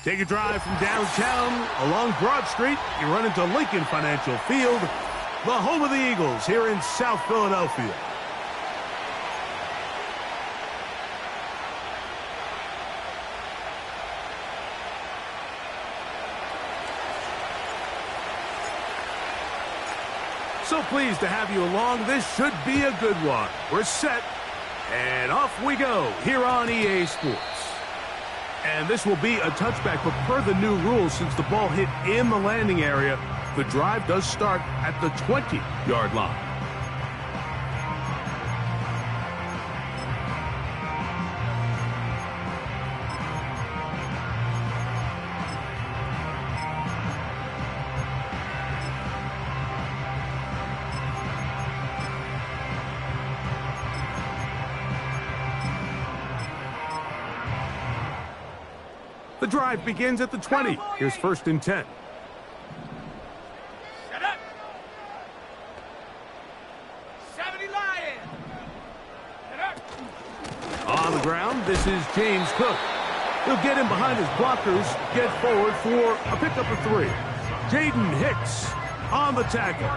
Take a drive from downtown along Broad Street. You run into Lincoln Financial Field, the home of the Eagles here in South Philadelphia. So pleased to have you along. This should be a good one. We're set, and off we go here on EA Sports. And this will be a touchback, but per the new rules, since the ball hit in the landing area, the drive does start at the 20-yard line. The drive begins at the 20. Here's 1st and 10. Set up. 70 Lion. Set up. On the ground, this is James Cook. He'll get in behind his blockers, get forward for a pickup of 3. Jaden Hicks on the tackle.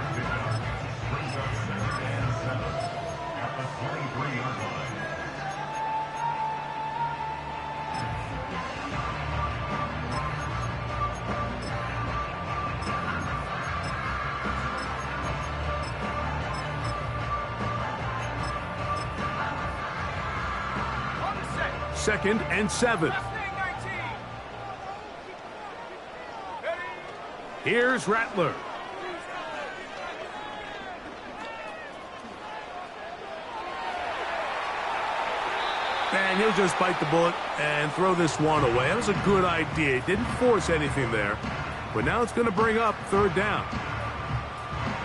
Second and 7. Here's Rattler. And he'll just bite the bullet and throw this one away. That was a good idea. Didn't force anything there. But now it's going to bring up 3rd down.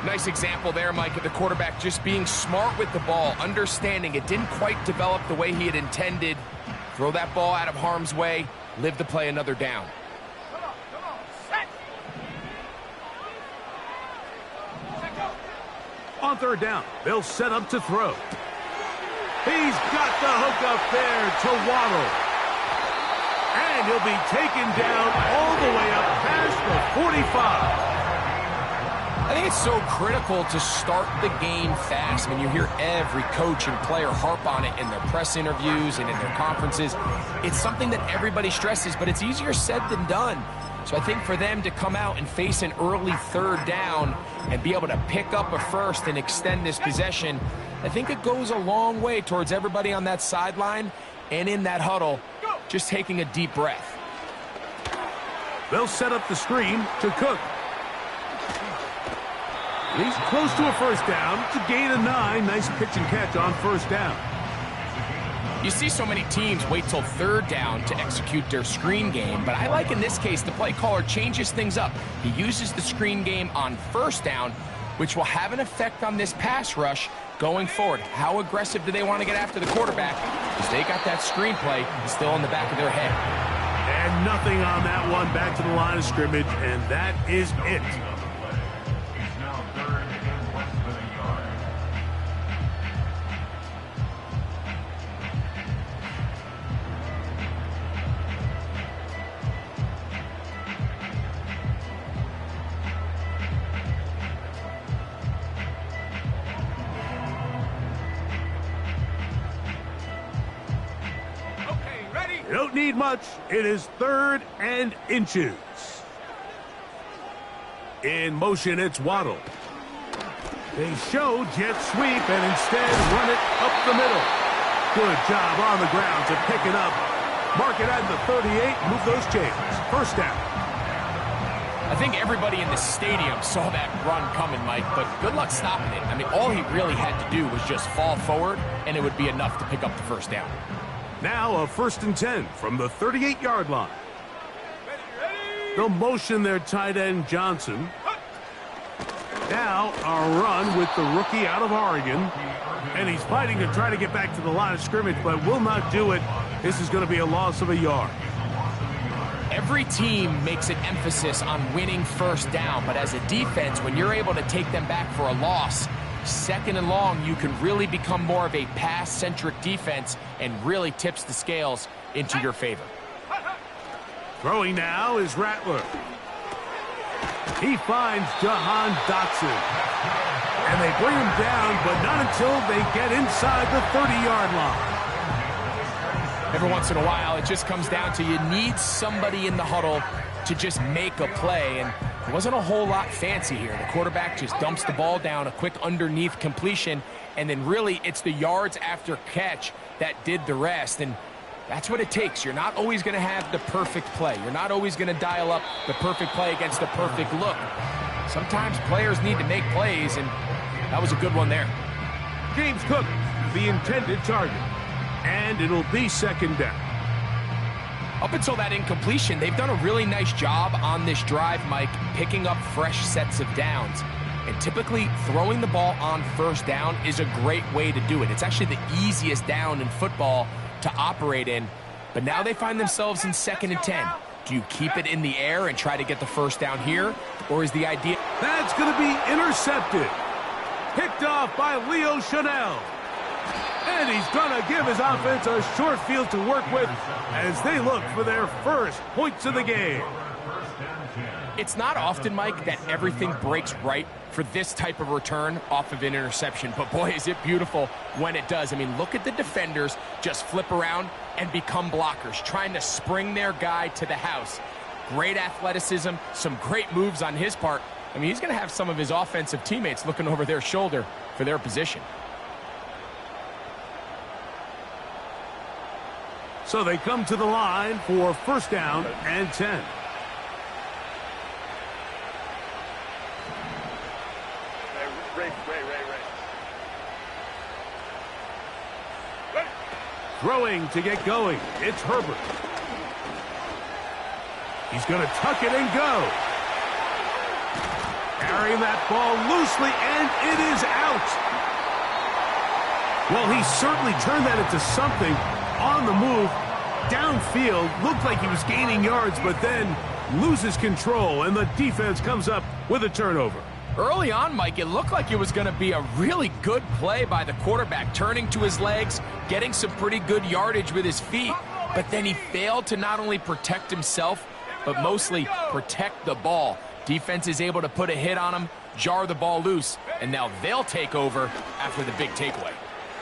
Nice example there, Mike, of the quarterback just being smart with the ball, understanding it didn't quite develop the way he had intended. Throw that ball out of harm's way, live to play another down. Come on, set. Set, go. On 3rd down, they'll set up to throw. He's got the hook up there to Waddle. And he'll be taken down all the way up past the 45. I think it's so critical to start the game fast. I mean, you hear every coach and player harp on it in their press interviews and in their conferences. It's something that everybody stresses, but it's easier said than done. So I think for them to come out and face an early 3rd down and be able to pick up a 1st and extend this possession, I think it goes a long way towards everybody on that sideline and in that huddle just taking a deep breath. They'll set up the screen to Cook. He's close to a 1st down. It's a gain of 9. Nice pitch and catch on 1st down. You see so many teams wait till 3rd down to execute their screen game, but I like in this case the play caller changes things up. He uses the screen game on 1st down, which will have an effect on this pass rush going forward. How aggressive do they want to get after the quarterback? Because they got that screen play still in the back of their head. And nothing on that one. Back to the line of scrimmage, and that is it. You don't need much. It is 3rd and inches. In motion, it's Waddle. They show jet sweep and instead run it up the middle. Good job on the ground to pick it up. Mark it at the 38, move those chains. 1st down. I think everybody in the stadium saw that run coming, Mike, but good luck stopping it. I mean, all he really had to do was just fall forward, and it would be enough to pick up the 1st down. Now a 1st and 10 from the 38-yard line. They'll motion their tight end Johnson. Now a run with the rookie out of Oregon. And he's fighting to try to get back to the line of scrimmage, but will not do it. This is going to be a loss of a yard. Every team makes an emphasis on winning 1st down, but as a defense, when you're able to take them back for a loss, 2nd and long, you can really become more of a pass-centric defense and really tips the scales into your favor. Throwing now is Rattler. He finds Jahan Dotson. And they bring him down, but not until they get inside the 30-yard line. Every once in a while, it just comes down to you need somebody in the huddle to just make a play, and it wasn't a whole lot fancy here. The quarterback just dumps the ball down, a quick underneath completion, and then really it's the yards after catch that did the rest, and that's what it takes. You're not always going to have the perfect play. You're not always going to dial up the perfect play against the perfect look. Sometimes players need to make plays, and that was a good one there. James Cook, the intended target, and it'll be second down. Up until that incompletion, they've done a really nice job on this drive, Mike, picking up fresh sets of downs. And typically, throwing the ball on first down is a great way to do it. It's actually the easiest down in football to operate in. But now they find themselves in 2nd and 10. Do you keep it in the air and try to get the first down here? Or is the idea... That's going to be intercepted. Picked off by Leo Chanel. And he's going to give his offense a short field to work with as they look for their first points of the game. It's not often, Mike, that everything breaks right for this type of return off of an interception. But boy, is it beautiful when it does. I mean, look at the defenders just flip around and become blockers, trying to spring their guy to the house. Great athleticism, some great moves on his part. I mean, he's going to have some of his offensive teammates looking over their shoulder for their position. So they come to the line for first down and 10. Throwing to get going. It's Herbert. He's going to tuck it and go. Carrying that ball loosely, and it is out. Well, he certainly turned that into something on the move. Downfield, looked like he was gaining yards, but then loses control, and the defense comes up with a turnover. Early on, Mike, it looked like it was going to be a really good play by the quarterback, turning to his legs, getting some pretty good yardage with his feet, but then he failed to not only protect himself, but mostly protect the ball. Defense is able to put a hit on him, jar the ball loose, and now they'll take over after the big takeaway.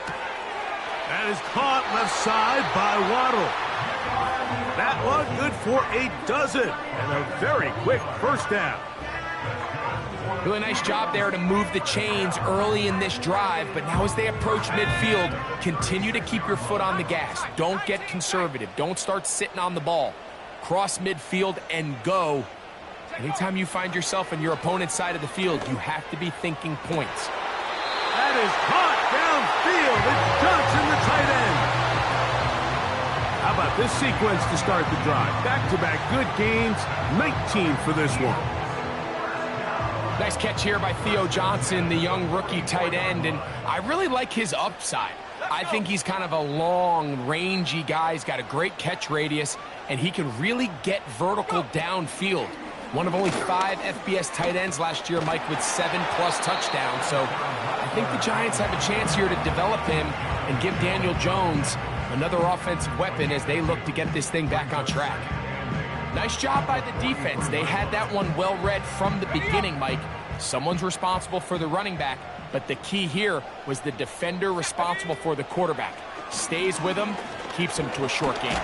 That is caught left side by Waddle. That one good for a dozen, and a very quick first down. Really nice job there to move the chains early in this drive, but now as they approach midfield, continue to keep your foot on the gas. Don't get conservative. Don't start sitting on the ball. Cross midfield and go. Anytime you find yourself on your opponent's side of the field, you have to be thinking points. That is caught downfield. It's Johnson, the tight end. How about this sequence to start the drive? Back-to-back good gains, 19 for this one. Nice catch here by Theo Johnson, the young rookie tight end, and I really like his upside. I think he's kind of a long, rangy guy. He's got a great catch radius, and he can really get vertical downfield. One of only 5 FBS tight ends last year, Mike, with 7+ touchdowns. So I think the Giants have a chance here to develop him and give Daniel Jones another offensive weapon as they look to get this thing back on track. Nice job by the defense. They had that one well read from the beginning, Mike. Someone's responsible for the running back, but the key here was the defender responsible for the quarterback. Stays with him, keeps him to a short game.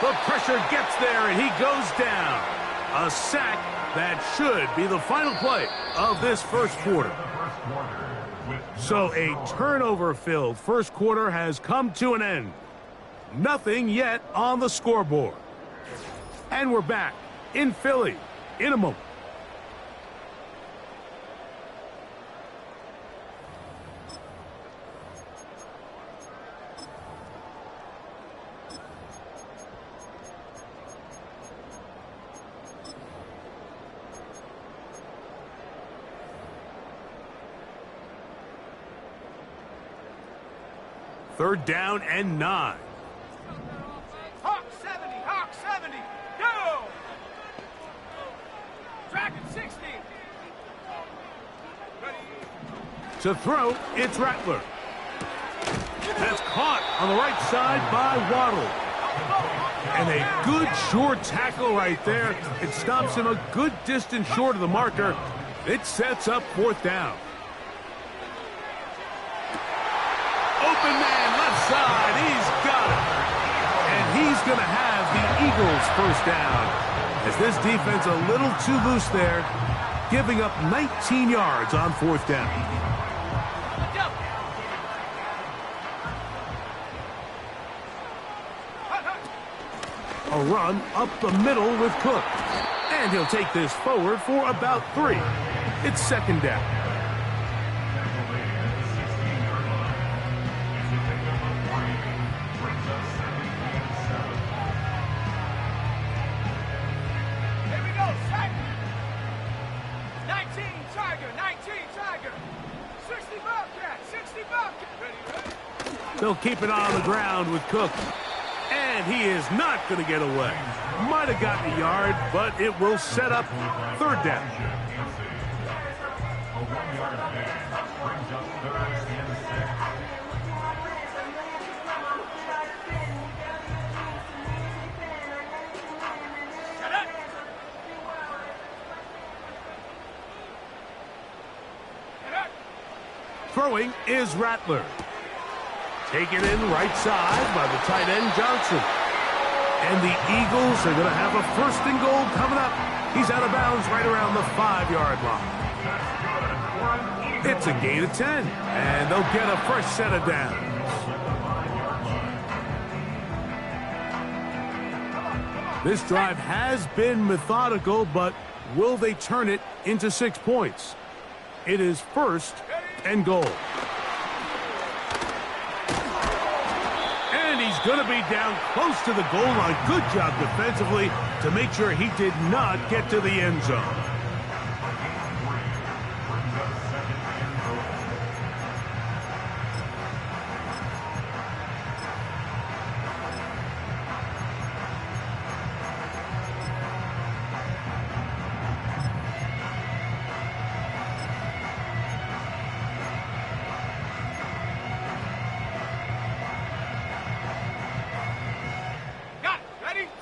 The pressure gets there, and he goes down. A sack that should be the final play of this first quarter. So a turnover-filled first quarter has come to an end. Nothing yet on the scoreboard. And we're back in Philly in a moment. Third down and 9. Hawk 70, Hawk 70, go! Dragon 60. Ready. To throw, it's Rattler. That's caught on the right side by Waddle. And a good short tackle right there. It stops him a good distance short of the marker. It sets up 4th down. Open man, left side. He's got it. And he's going to have the Eagles 1st down. As this defense a little too loose there, giving up 19 yards on 4th down. A run up the middle with Cook. And he'll take this forward for about 3. It's 2nd down. Here we go, sack. 19 Tiger, 19 Tiger. 60 Bobcat, 60 Bobcat. Ready? They'll keep it on the ground with Cook. And he is not going to get away. Might have gotten a yard, but it will set up 3rd down. Throwing is Rattler. Taken in right side by the tight end, Johnson. And the Eagles are going to have a 1st and goal coming up. He's out of bounds right around the 5-yard line. It's a gain of 10, and they'll get a fresh set of downs. This drive has been methodical, but will they turn it into 6 points? It is 1st and goal. He's going to be down close to the goal line. Good job defensively to make sure he did not get to the end zone.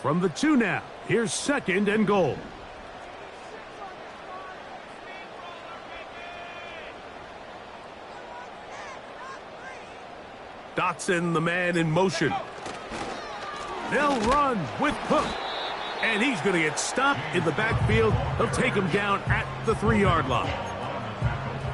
From the 2 now, here's 2nd and goal. Dotson, the man in motion. They'll run with Cook. And he's going to get stopped in the backfield. They'll take him down at the 3-yard line.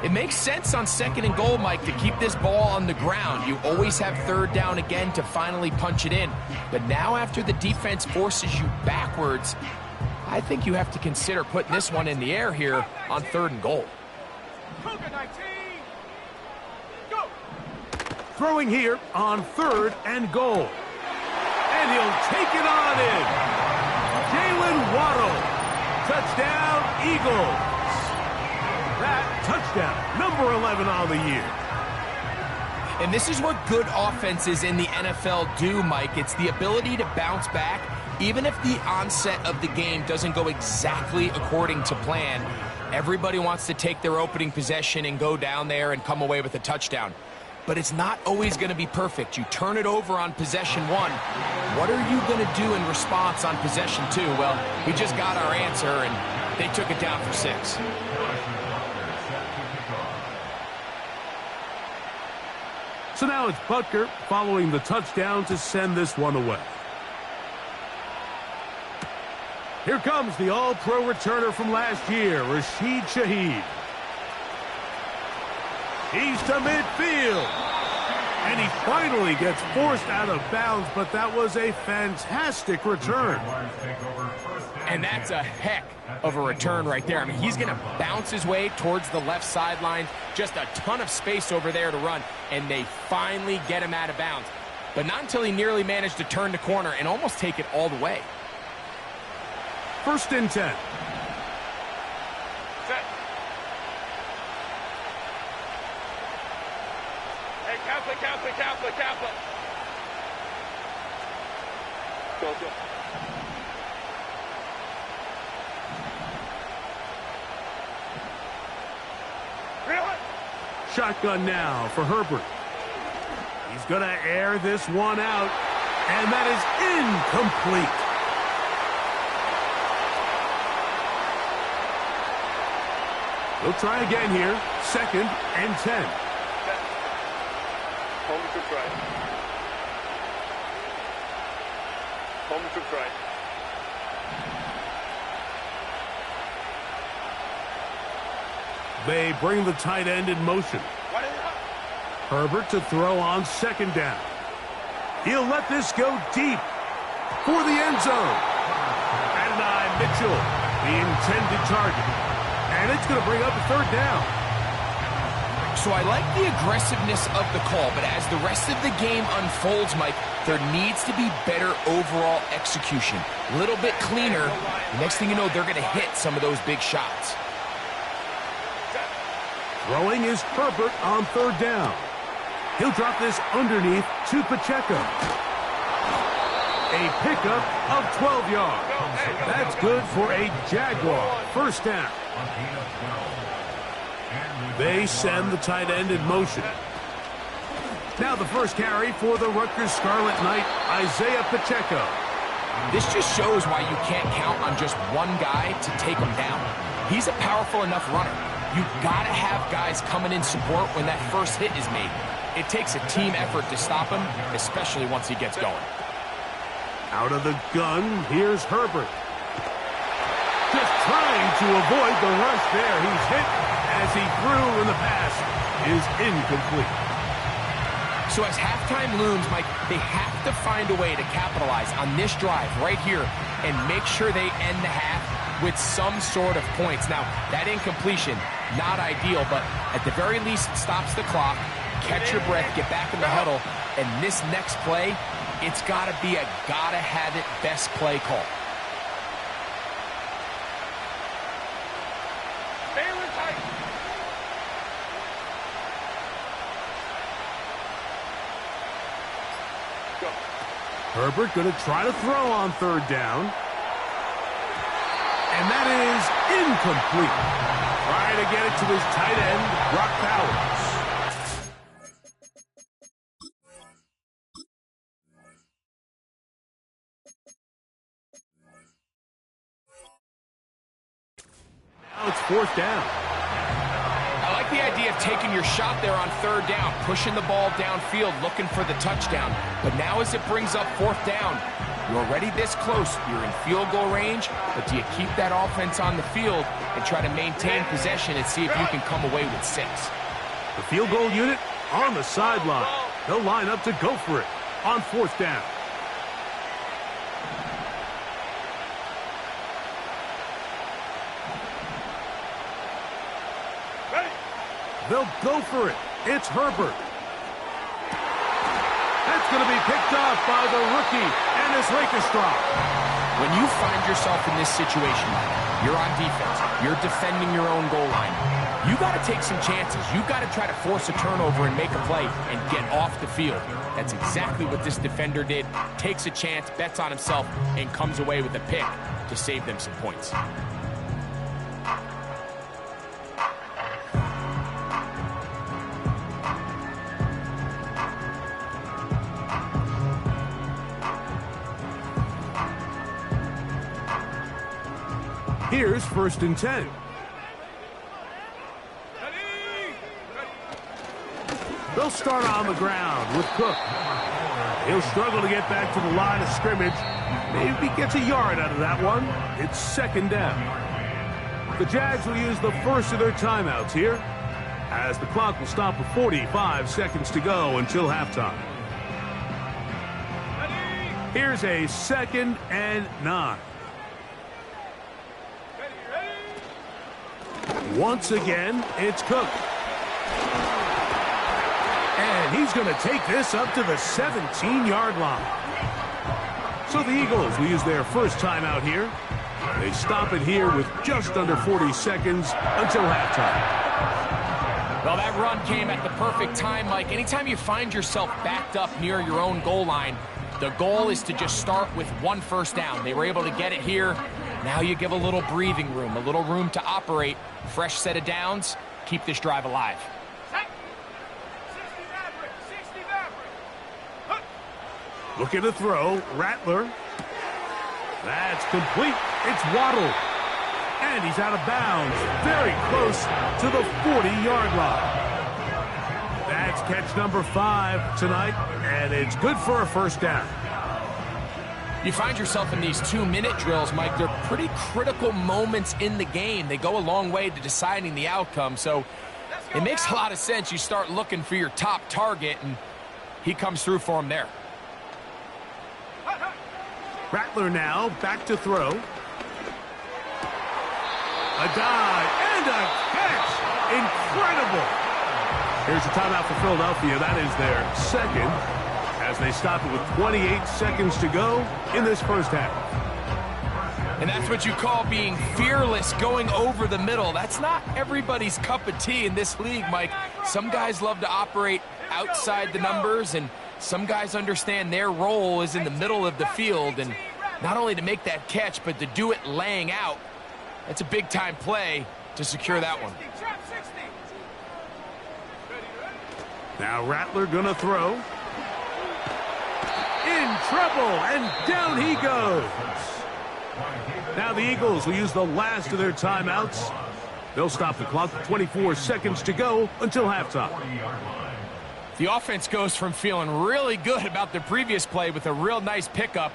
It makes sense on 2nd and goal, Mike, to keep this ball on the ground. You always have 3rd down again to finally punch it in. But now after the defense forces you backwards, I think you have to consider putting this one in the air here on 3rd and goal. Cougar 19. Go. Throwing here on 3rd and goal. And he'll take it on in. Jalen Waddle. Touchdown, Eagles. That touchdown, number 11 on the year. And this is what good offenses in the NFL do, Mike. It's the ability to bounce back, even if the onset of the game doesn't go exactly according to plan. Everybody wants to take their opening possession and go down there and come away with a touchdown. But it's not always going to be perfect. You turn it over on possession 1. What are you going to do in response on possession 2? Well, we just got our answer, and they took it down for 6. So now it's Butker following the touchdown to send this one away. Here comes the all-pro returner from last year, Rashid Shaheed. He's to midfield. And he finally gets forced out of bounds, but that was a fantastic return. And that's a heck of a return right there. I mean, he's going to bounce his way towards the left sideline. Just a ton of space over there to run, and they finally get him out of bounds. But not until he nearly managed to turn the corner and almost take it all the way. 1st and 10. Set. Hey, Kaplan. Go. Shotgun now for Herbert. He's going to air this one out. And that is incomplete. They'll try again here. 2nd and 10. Home to try. Home to try. They bring the tight end in motion. Herbert to throw on 2nd down. He'll let this go deep for the end zone. Adonai Mitchell, the intended target. And it's going to bring up a 3rd down. So I like the aggressiveness of the call, but as the rest of the game unfolds, Mike, there needs to be better overall execution. A little bit cleaner. Next thing you know, they're going to hit some of those big shots. Throwing is Herbert on 3rd down. He'll drop this underneath to Pacheco. A pickup of 12 yards. That's good for a Jaguar 1st down. They send the tight end in motion. Now the first carry for the Rutgers Scarlet Knight, Isaiah Pacheco. This just shows why you can't count on just one guy to take him down. He's a powerful enough runner. You've got to have guys coming in support when that first hit is made. It takes a team effort to stop him, especially once he gets going. Out of the gun, here's Herbert. Just trying to avoid the rush there. He's hit as he threw, and the pass is incomplete. So as halftime looms, Mike, they have to find a way to capitalize on this drive right here and make sure they end the half with some sort of points. Now, that incompletion, not ideal, but at the very least, it stops the clock. Catch your breath, get back in the huddle, and this next play, it's got to be a gotta-have-it best play call. Herbert going to try to throw on 3rd down. And that is incomplete. Trying to get it to his tight end, Brock Bowers. Now it's 4th down. I like the idea of taking your shot there on 3rd down, pushing the ball downfield, looking for the touchdown. But now as it brings up 4th down, you're already this close. You're in field goal range, but do you keep that offense on the field and try to maintain possession and see if you can come away with 6? The field goal unit on the sideline. They'll line up to go for it on 4th down. They'll go for it. It's Herbert. That's going to be picked off by the rookie, Ennis Rakestraw. When you find yourself in this situation, you're on defense, you're defending your own goal line, you got to take some chances. You got to try to force a turnover and make a play and get off the field. That's exactly what this defender did. Takes a chance, bets on himself, and comes away with a pick to save them some points. Here's 1st and 10. They'll start on the ground with Cook. He'll struggle to get back to the line of scrimmage. Maybe gets a yard out of that one. It's 2nd down. The Jags will use the first of their timeouts here, as the clock will stop with 45 seconds to go until halftime. Here's a 2nd and 9. Once again, it's Cook. And he's going to take this up to the 17-yard line. So the Eagles will use their first timeout here. They stop it here with just under 40 seconds until halftime. Well, that run came at the perfect time, Mike. Anytime you find yourself backed up near your own goal line, the goal is to just start with 1 first down. They were able to get it here. Now you give a little breathing room, a little room to operate. Fresh set of downs. Keep this drive alive. Looking to throw. Rattler. That's complete. It's Waddle. And he's out of bounds. Very close to the 40-yard line. That's catch number 5 tonight, and it's good for a first down. You find yourself in these 2-minute drills, Mike. They're pretty critical moments in the game. They go a long way to deciding the outcome, so it makes a lot of sense. You start looking for your top target, and he comes through for him there. Rattler now back to throw. A dive and a catch. Incredible. Here's a timeout for Philadelphia. That is their second, as they stop it with 28 seconds to go in this first half. And that's what you call being fearless, going over the middle. That's not everybody's cup of tea in this league, Mike. Some guys love to operate outside the numbers, and some guys understand their role is in the middle of the field, and not only to make that catch, but to do it laying out. That's a big-time play to secure that one. Now Rattler gonna throw. In trouble, and down he goes. Now the Eagles will use the last of their timeouts. They'll stop the clock with 24 seconds to go until halftime. The offense goes from feeling really good about the previous play with a real nice pickup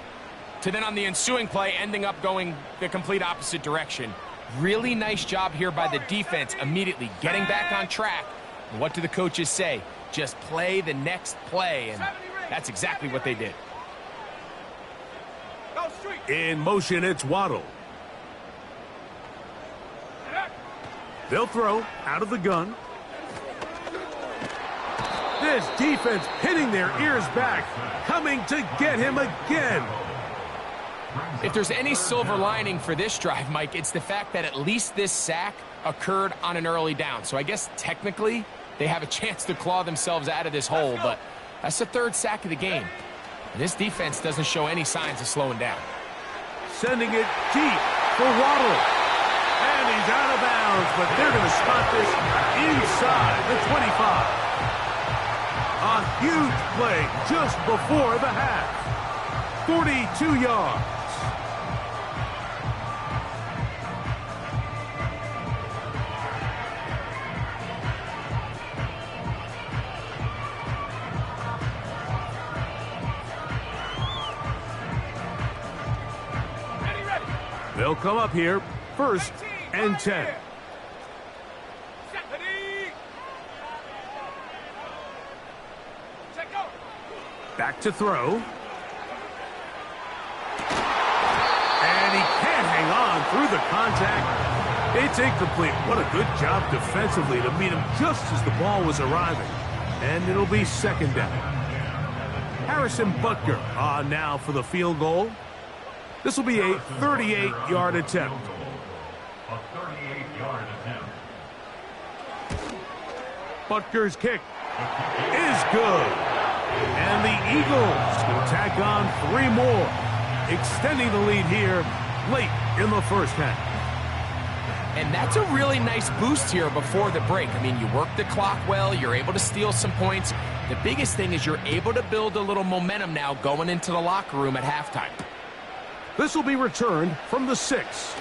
to then on the ensuing play ending up going the complete opposite direction. Really nice job here by the defense, immediately getting back on track. And what do the coaches say? Just play the next play, and that's exactly what they did. In motion, it's Waddle. They'll throw out of the gun. This defense pinning their ears back, coming to get him again. If there's any silver lining for this drive, Mike, it's the fact that at least this sack occurred on an early down. So I guess technically they have a chance to claw themselves out of this hole, but that's the 3rd sack of the game. And this defense doesn't show any signs of slowing down. Sending it deep for Waddle. And he's out of bounds, but they're going to spot this inside the 25. A huge play just before the half. 42 yards. They'll come up here, 1st and 10. Back to throw. And he can't hang on through the contact. It's incomplete. What a good job defensively to meet him just as the ball was arriving. And it'll be 2nd down. Harrison Butker on now for the field goal. This will be a 38-yard attempt. A 38-yard attempt. Butker's kick is good. And the Eagles will tack on 3 more, extending the lead here late in the first half. And that's a really nice boost here before the break. I mean, you work the clock well, you're able to steal some points. The biggest thing is you're able to build a little momentum now going into the locker room at halftime. This will be returned from the 6.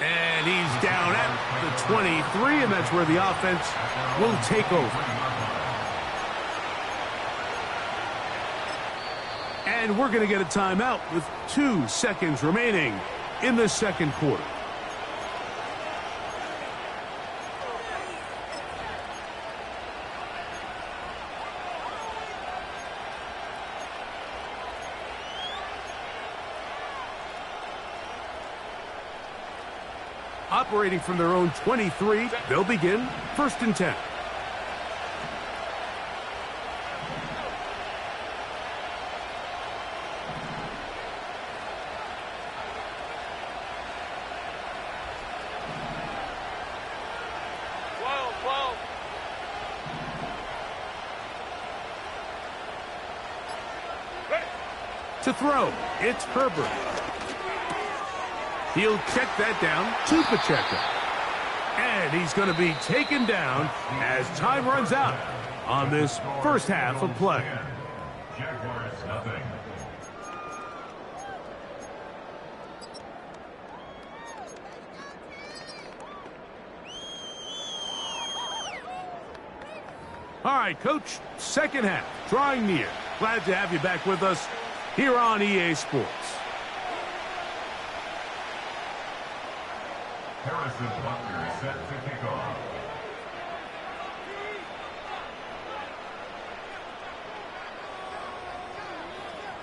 And he's down at the 23, and that's where the offense will take over. And we're going to get a timeout with 2 seconds remaining in the 2nd quarter. Operating from their own 23, they'll begin 1st and 10. To throw, it's Herbert. He'll check that down to Pacheco. And he's going to be taken down as time runs out on this first half of play. Jaguars nothing. All right, Coach, second half, drawing near. Glad to have you back with us here on EA Sports. Harrison Butker set to kick off.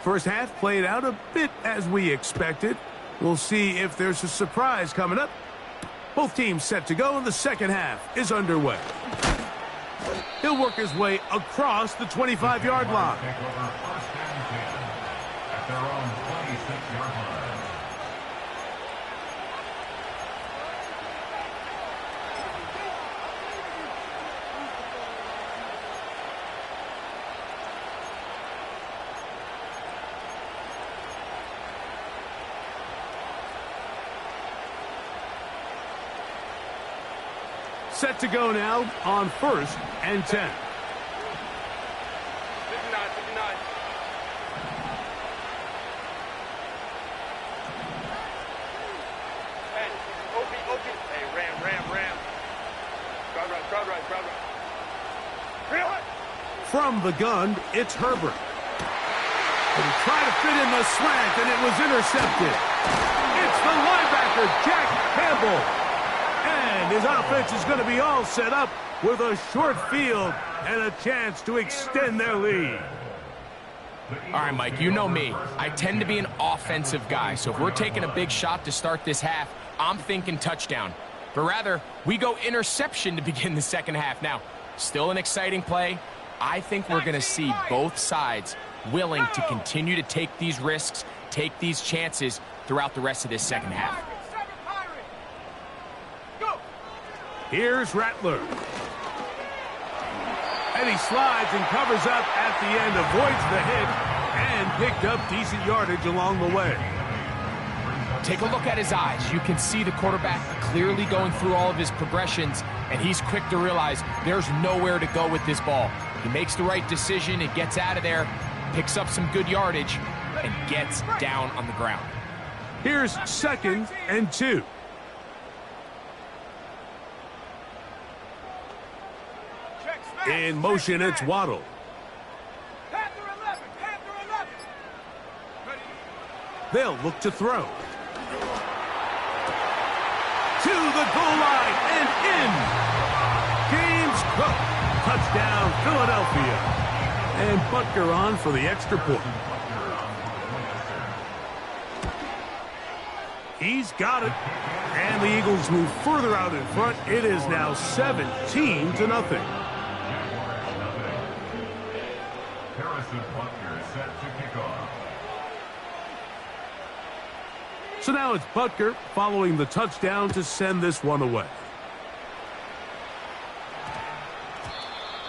First half played out a bit as we expected. We'll see if there's a surprise coming up. Both teams set to go, and the second half is underway. He'll work his way across the 25-yard line. Take over first and 10 at their own 26-yard line. Set to go now on first and 10. 59, 59. Hey, OP. Hey, ram. Crowd right. Reel it. From the gun, it's Herbert. And he tried to fit in the slant, and it was intercepted. It's the linebacker, Jack Campbell. And his offense is going to be all set up with a short field and a chance to extend their lead. All right, Mike, you know me. I tend to be an offensive guy, so if we're taking a big shot to start this half, I'm thinking touchdown. But rather, we go interception to begin the second half. Now, still an exciting play. I think we're going to see both sides willing to continue to take these risks, take these chances throughout the rest of this second half. Here's Rattler. And he slides and covers up at the end, avoids the hit, and picked up decent yardage along the way. Take a look at his eyes. You can see the quarterback clearly going through all of his progressions, and he's quick to realize there's nowhere to go with this ball. He makes the right decision and gets out of there, picks up some good yardage, and gets down on the ground. Here's second and 2. In motion, it's Waddle. Panther 11. They'll look to throw. To the goal line and in. James Cook. Touchdown, Philadelphia. And Butker on for the extra point. He's got it. And the Eagles move further out in front. It is now 17-0. Harrison Butker set to kick off. So now it's Butker following the touchdown to send this one away.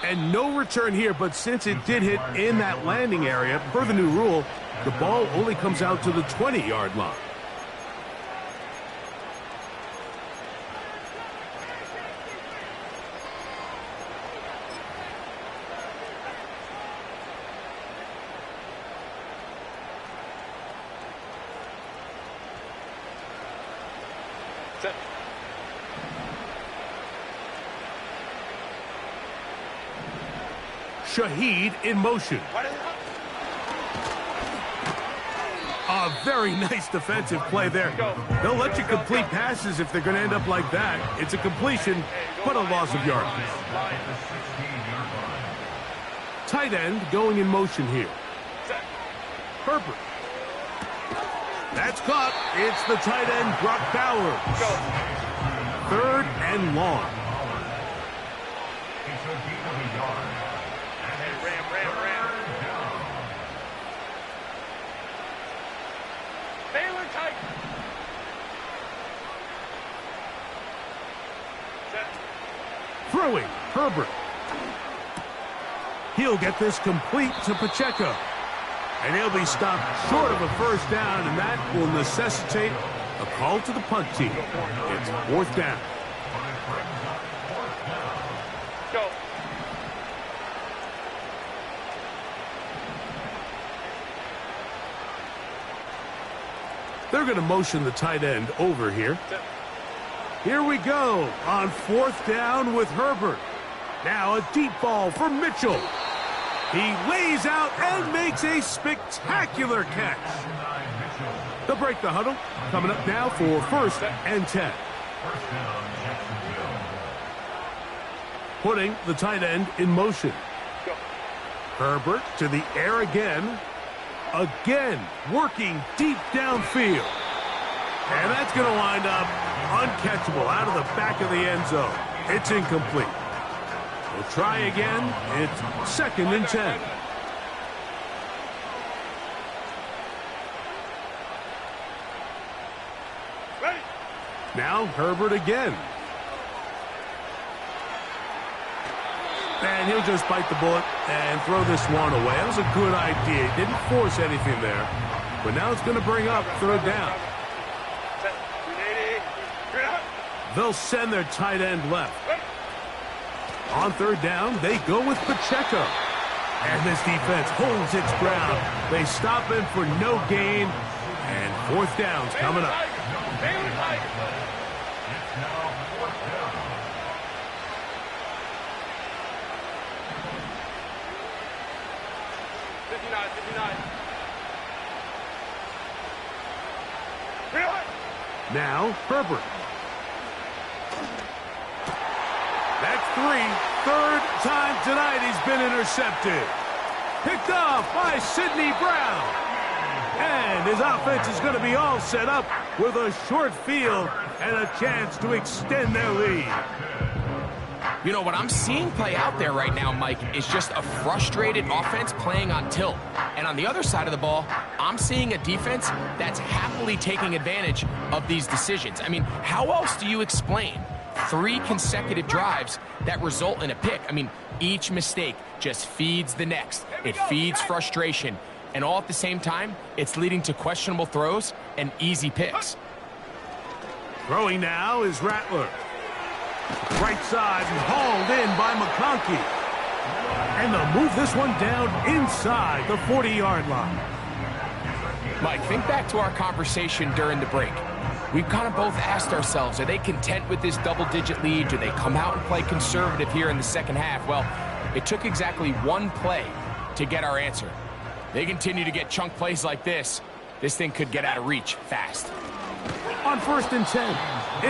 And no return here, but since it did hit in that landing area, per the new rule, the ball only comes out to the 20-yard line. Shaheed in motion. A very nice defensive play there. They'll let you complete passes if they're going to end up like that. It's a completion, but a loss of yardage. Tight end going in motion here. Herbert. That's caught. It's the tight end, Brock Bowers. 3rd and long. Throwing, Herbert. He'll get this complete to Pacheco. And he'll be stopped short of a first down, and that will necessitate a call to the punt team. It's 4th down. Go. They're going to motion the tight end over here. Here we go on 4th down with Herbert. Now a deep ball for Mitchell. He lays out and makes a spectacular catch. They'll break the huddle. Coming up now for 1st and 10. Putting the tight end in motion. Herbert to the air again. Again, working deep downfield. And that's going to wind up uncatchable out of the back of the end zone. It's incomplete. We'll try again. It's 2nd and 10. Ready. Now Herbert again. And he'll just bite the bullet and throw this one away. That was a good idea. He didn't force anything there. But now it's going to bring up 3rd down. They'll send their tight end left. On 3rd down, they go with Pacheco. And this defense holds its ground. They stop him for no gain. And 4th down's coming up. Now, Herbert. That's 3rd time tonight he's been intercepted. Picked off by Sidney Brown. And his offense is going to be all set up with a short field and a chance to extend their lead. You know, what I'm seeing play out there right now, Mike, is just a frustrated offense playing on tilt. And on the other side of the ball, I'm seeing a defense that's happily taking advantage of these decisions. I mean, how else do you explain 3 consecutive drives that result in a pick? I mean, each mistake just feeds the next. It feeds frustration. And all at the same time, it's leading to questionable throws and easy picks. Throwing now is Rattler. Right side and hauled in by McConkey. And they'll move this one down inside the 40-yard line. Mike, think back to our conversation during the break. We've kind of both asked ourselves, are they content with this double-digit lead? Do they come out and play conservative here in the second half? Well, it took exactly 1 play to get our answer. They continue to get chunk plays like this. This thing could get out of reach fast. On 1st and 10,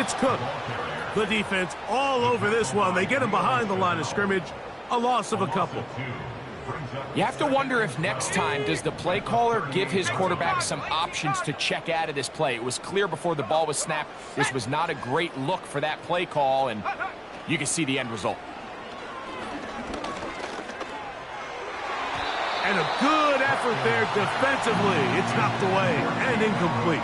it's Cook. The defense all over this one. They get him behind the line of scrimmage. A loss of a couple. You have to wonder if next time does the play caller give his quarterback some options to check out of this play. It was clear before the ball was snapped. This was not a great look for that play call, and you can see the end result. And a good effort there defensively. It's knocked away and incomplete.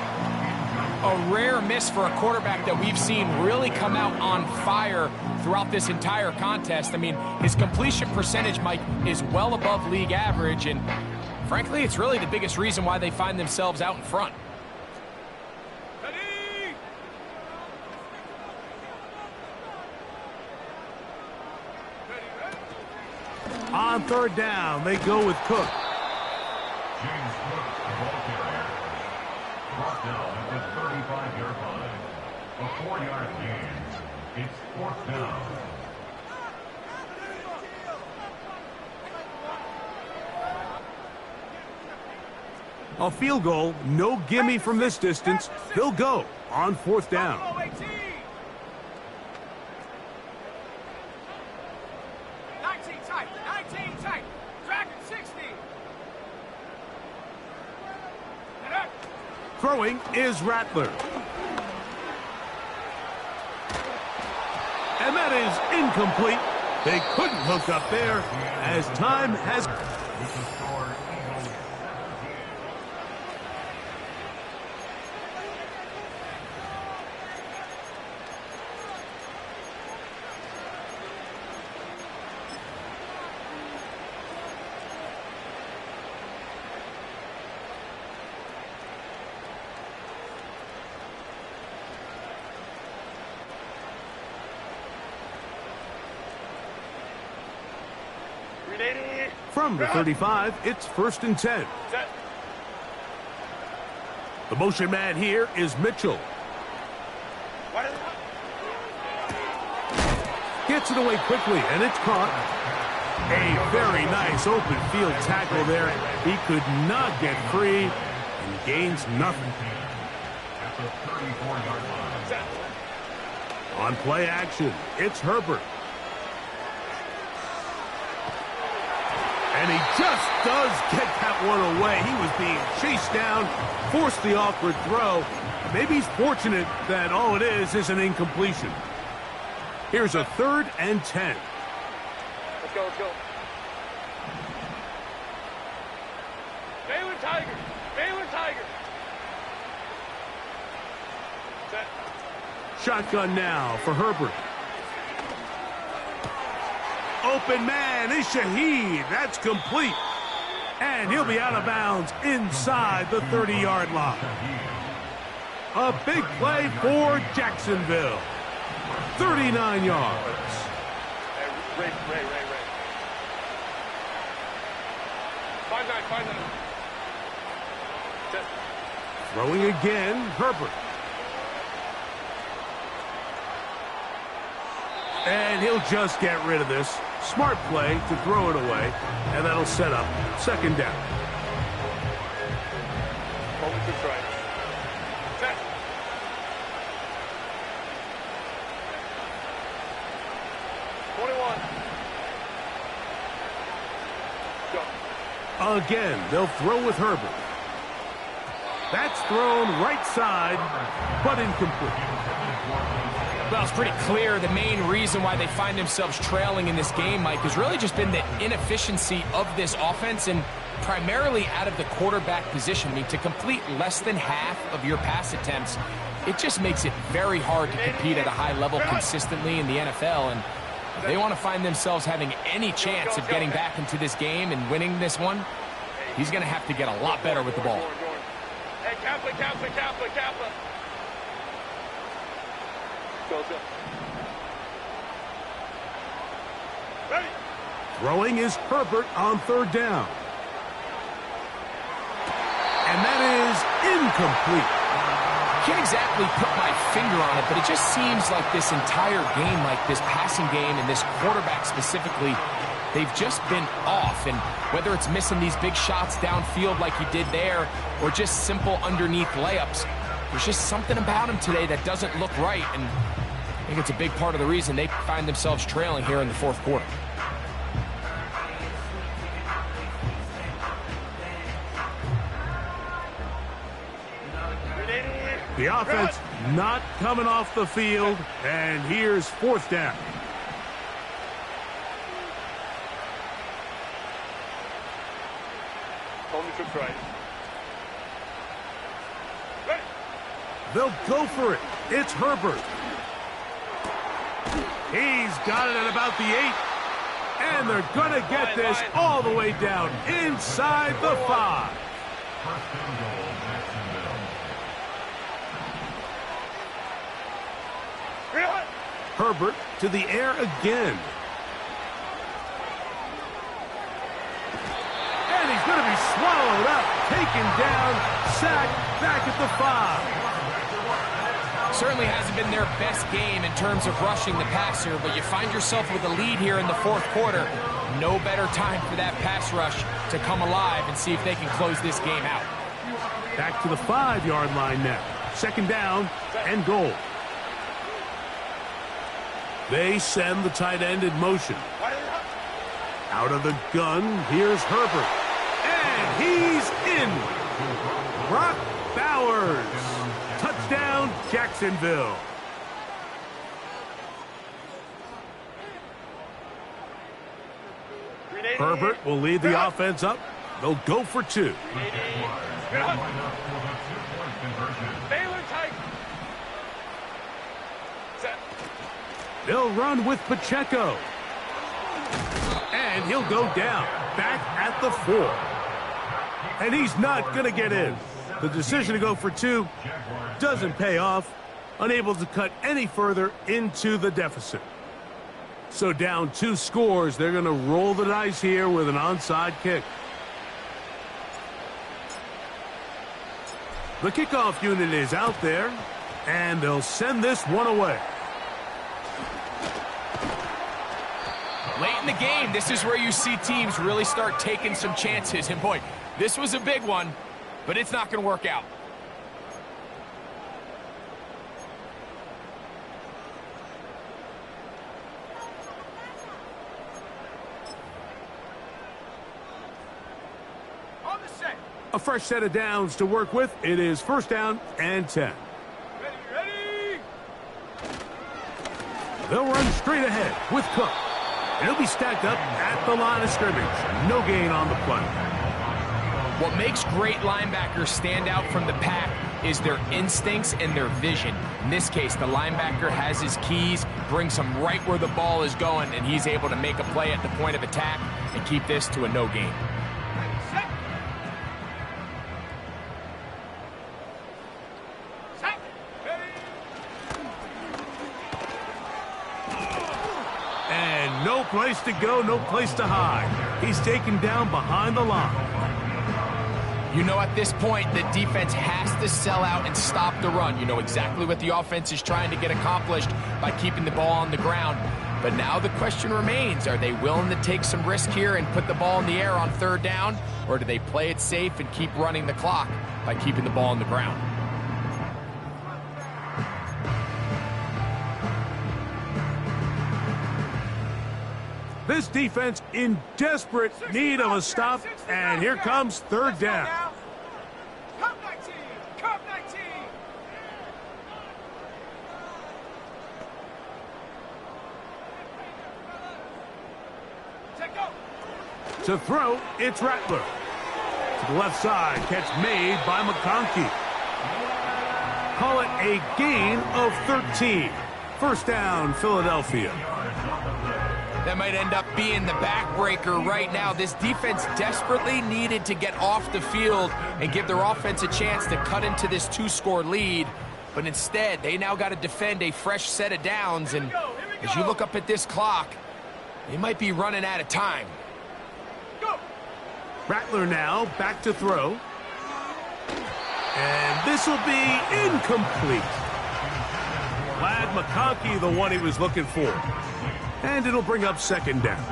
A rare miss for a quarterback that we've seen really come out on fire throughout this entire contest. I mean, his completion percentage, Mike, is well above league average, and frankly, it's really the biggest reason why they find themselves out in front. On 3rd down, they go with Cook. James Cook, the ball carrier. Brought down at the 35-yard line. A 4-yard gain. It's 4th down. A field goal, no gimme from this distance. They'll go on 4th down. 19 tight. Dragon 60. Throwing is Rattler. And that is incomplete. They couldn't hook up there as time has... With the score, Eagles 17. From the 35, it's 1st and 10. The motion man here is Mitchell. Gets it away quickly, and it's caught. A very nice open field tackle there. He could not get free and gains nothing. At the 34-yard line. On play action, it's Herbert. And he just does get that one away. He was being chased down, forced the awkward throw. Maybe he's fortunate that all it is an incompletion. Here's a 3rd and 10. Let's go, let's go. Baylor Tigers. Baylor Tigers. Set. Shotgun now for Herbert. Open man is Shaheed. That's complete. And he'll be out of bounds inside the 30-yard line. A big play for Jacksonville. 39 yards. Ray. 5-9. Set. Throwing again, Herbert. And he'll just get rid of this. Smart play to throw it away, and that'll set up 2nd down. Moment to try. Set. Go. Again, they'll throw with Herbert. That's thrown right side, but incomplete. Well, it's pretty clear the main reason why they find themselves trailing in this game, Mike, has really just been the inefficiency of this offense and primarily out of the quarterback position. I mean, to complete less than half of your pass attempts, it just makes it very hard to compete at a high level consistently in the NFL. And if they want to find themselves having any chance of getting back into this game and winning this one, he's going to have to get a lot better with the ball. Hey, Kaplan. Go. Ready. Throwing is Herbert on 3rd down. And that is incomplete. Can't exactly put my finger on it, but it just seems like this entire game, like this passing game and this quarterback specifically, they've just been off. And whether it's missing these big shots downfield like he did there or just simple underneath layups, there's just something about him today that doesn't look right. And I think it's a big part of the reason they find themselves trailing here in the 4th quarter. The offense not coming off the field, and here's 4th down. Only to try. Ready. They'll go for it. It's Herbert. He's got it at about the 8. And they're going to get this all the way down inside the 5. First and goal, Jacksonville. Herbert to the air again. And he's going to be swallowed up, taken down, sacked back at the 5. Certainly hasn't been their best game in terms of rushing the passer, but you find yourself with a lead here in the 4th quarter. No better time for that pass rush to come alive and see if they can close this game out. Back to the 5-yard line now. 2nd down and goal. They send the tight end in motion. Out of the gun, here's Herbert. And he's in. Brock Bowers. Touchdown, Jacksonville. Herbert will lead the offense up. They'll go for 2. Baylor Tigers. Set. They'll run with Pacheco. And he'll go down, back at the 4. And he's not going to get in. The decision to go for 2 doesn't pay off. Unable to cut any further into the deficit. So down 2 scores, they're going to roll the dice here with an onside kick. The kickoff unit is out there, and they'll send this one away. Late in the game, this is where you see teams really start taking some chances. And boy, this was a big one, but it's not going to work out. On the set. A fresh set of downs to work with. It is first down and 10. Ready. They'll run straight ahead with Cook. And he'll be stacked up at the line of scrimmage. No gain on the play. What makes great linebackers stand out from the pack is their instincts and their vision. In this case, the linebacker has his keys, brings him right where the ball is going, and he's able to make a play at the point of attack and keep this to a no gain. Set. Set. Ready. And no place to go, no place to hide. He's taken down behind the line. You know, at this point, the defense has to sell out and stop the run. You know exactly what the offense is trying to get accomplished by keeping the ball on the ground. But now the question remains, are they willing to take some risk here and put the ball in the air on third down? Or do they play it safe and keep running the clock by keeping the ball on the ground? This defense in desperate need of a stop, and here comes third down. Cup 19. Cup 19. Take go. To throw, it's Rattler. To the left side, catch made by McConkey. Call it a gain of 13. First down, Philadelphia. That might end up being the backbreaker right now. This defense desperately needed to get off the field and give their offense a chance to cut into this two-score lead. But instead, they now got to defend a fresh set of downs. And as you look up at this clock, they might be running out of time. Go. Rattler now back to throw. And this will be incomplete. Glad McConkey the one he was looking for. And it'll bring up second down.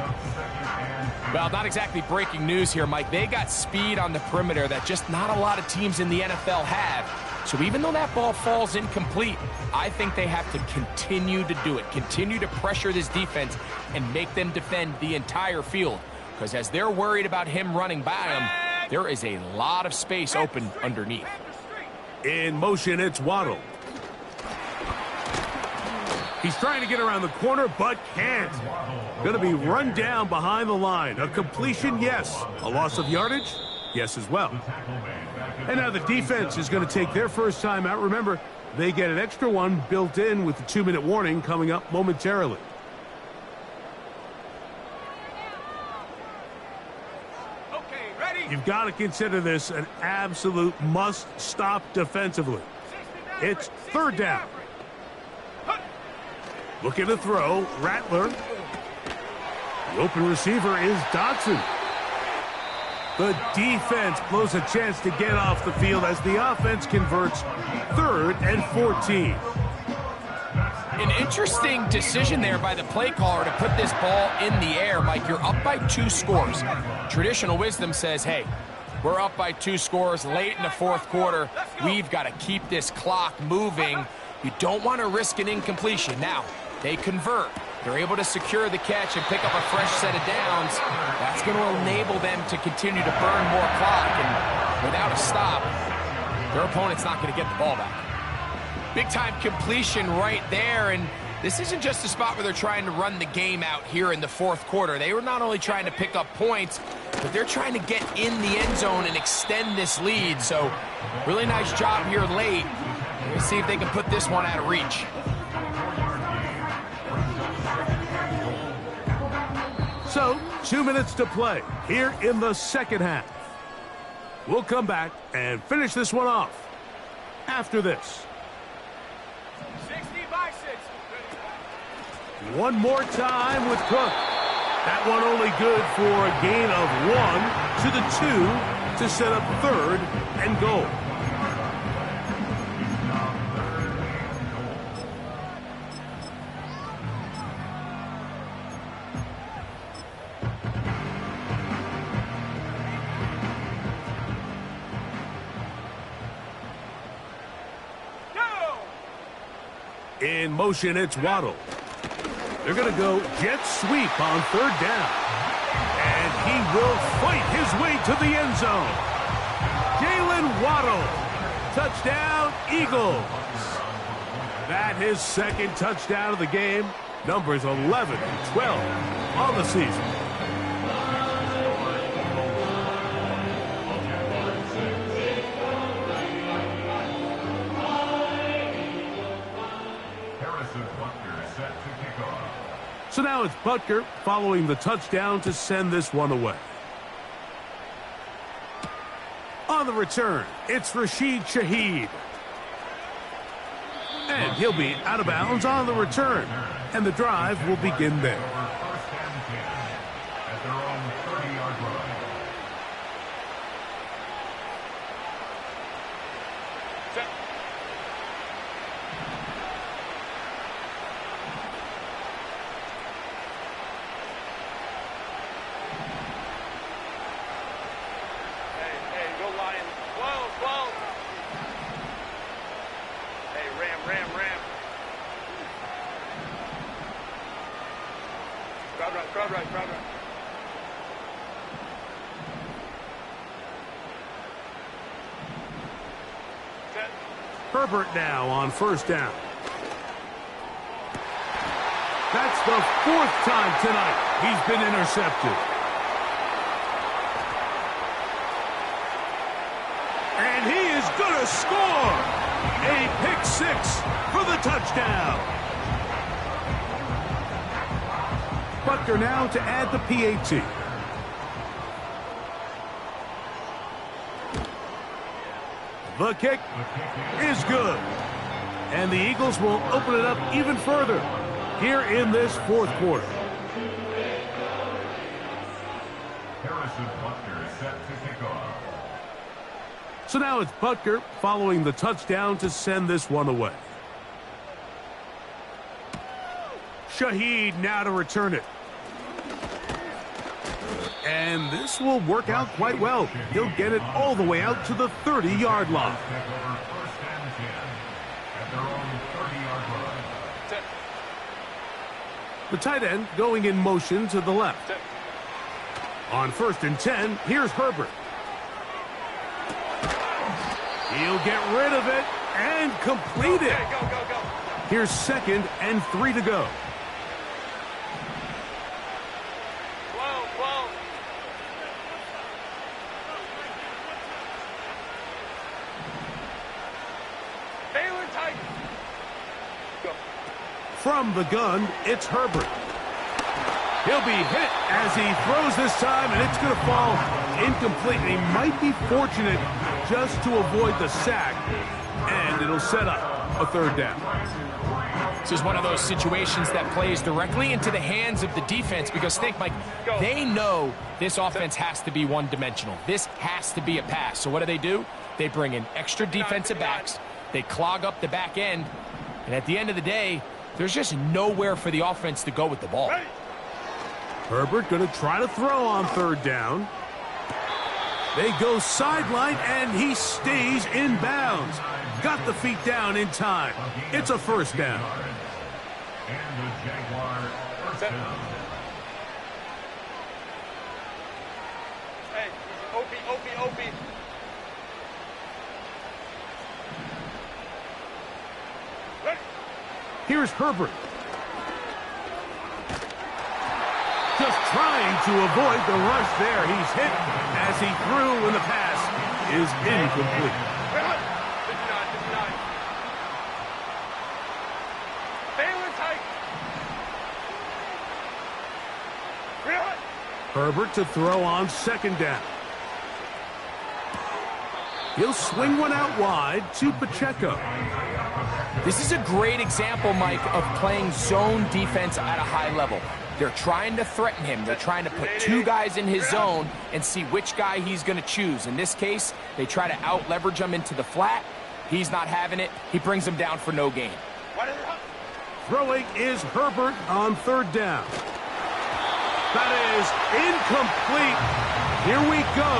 Well, not exactly breaking news here, Mike. They got speed on the perimeter that just not a lot of teams in the NFL have. So even though that ball falls incomplete, I think they have to continue to do it. Continue to pressure this defense and make them defend the entire field. Because as they're worried about him running by them, there is a lot of space open underneath. In motion, it's Waddle. He's trying to get around the corner, but can't. Going to be run down behind the line. A completion, yes. A loss of yardage, yes as well. And now the defense is going to take their first time out. Remember, they get an extra one built in with the 2-minute warning coming up momentarily. Okay, ready. You've got to consider this an absolute must-stop defensively. It's third down. Looking to throw, Rattler. The open receiver is Dotson. The defense blows a chance to get off the field as the offense converts 3rd and 14. An interesting decision there by the play caller to put this ball in the air. Mike, you're up by 2 scores. Traditional wisdom says, hey, we're up by 2 scores late in the 4th quarter. We've got to keep this clock moving. You don't want to risk an incompletion. Now, they convert. They're able to secure the catch and pick up a fresh set of downs. That's going to enable them to continue to burn more clock. And without a stop, their opponent's not going to get the ball back. Big-time completion right there. And this isn't just a spot where they're trying to run the game out here in the 4th quarter. They were not only trying to pick up points, but they're trying to get in the end zone and extend this lead. So really nice job here late. Let's see if they can put this one out of reach. So, 2 minutes to play here in the second half. We'll come back and finish this one off after this. 60 by 6. One more time with Cook. That one only good for a gain of 1 to the 2 to set up 3rd and goal. In motion, it's Waddle. They're going to go jet sweep on third down. And he will fight his way to the end zone. Jalen Waddle. Touchdown, Eagles. That his second touchdown of the game. Numbers 11 and 12 on the season. So now it's Butker following the touchdown to send this one away. On the return, it's Rashid Shaheed. And he'll be out of bounds on the return. And the drive will begin there. At their own 30-yard line. Crowd right. Herbert now on first down. That's the fourth time tonight he's been intercepted. And he is going to score! A pick six for the touchdown. Butker now to add the PAT. The kick is good. And the Eagles will open it up even further here in this fourth quarter. Harrison Butker set to kick off. So now it's Butker following the touchdown to send this one away. Shaheed now to return it. And this will work out quite well. He'll get it all the way out to the 30-yard line. The tight end going in motion to the left. On 1st and 10, here's Herbert. He'll get rid of it and complete it. Go. Here's 2nd and 3 to go. From the gun, it's Herbert. He'll be hit as he throws this time, and it's going to fall incomplete. He might be fortunate just to avoid the sack, and it'll set up a third down. This is one of those situations that plays directly into the hands of the defense because, think, Mike, they know this offense has to be one-dimensional. This has to be a pass. So what do? They bring in extra defensive backs. They clog up the back end, and at the end of the day, there's just nowhere for the offense to go with the ball. Herbert going to try to throw on third down. They go sideline, and he stays in bounds. Got the feet down in time. It's a first down. And the Jaguar first down. Hey, Opie. Here's Herbert. Just trying to avoid the rush there. He's hit as he threw when the pass is incomplete. 59. Balin tight. Herbert to throw on 2nd down. He'll swing one out wide to Pacheco. This is a great example, Mike, of playing zone defense at a high level. They're trying to threaten him. They're trying to put two guys in his zone and see which guy he's going to choose. In this case, they try to out-leverage him into the flat. He's not having it. He brings him down for no gain. Throwing is Herbert on 3rd down. That is incomplete. Here we go.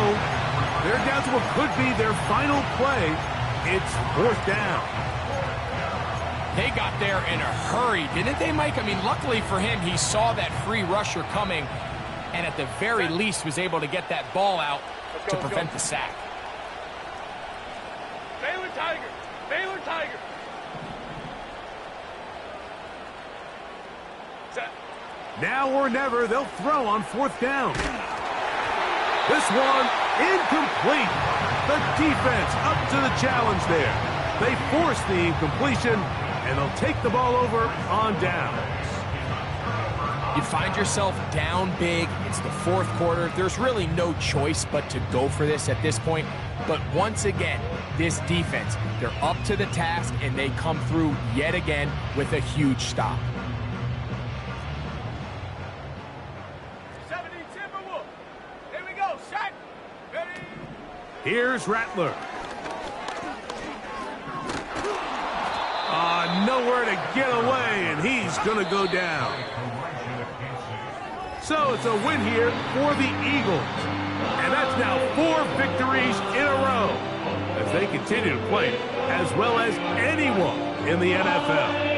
They're down to what could be their final play. It's 4th down. They got there in a hurry, didn't they, Mike? I mean, luckily for him, he saw that free rusher coming and at the very least was able to get that ball out to prevent the sack. Baylor Tiger. Baylor Tiger. Set. Now or never, they'll throw on 4th down. This one, incomplete. The defense up to the challenge there. They force the incompletion, and they'll take the ball over on downs. You find yourself down big. It's the 4th quarter. There's really no choice but to go for this at this point. But once again, this defense, they're up to the task, and they come through yet again with a huge stop. 70 Timberwolves. Here we go. Set. Ready. Here's Rattler. Nowhere to get away, and he's going to go down. So it's a win here for the Eagles. And that's now 4 victories in a row as they continue to play as well as anyone in the NFL.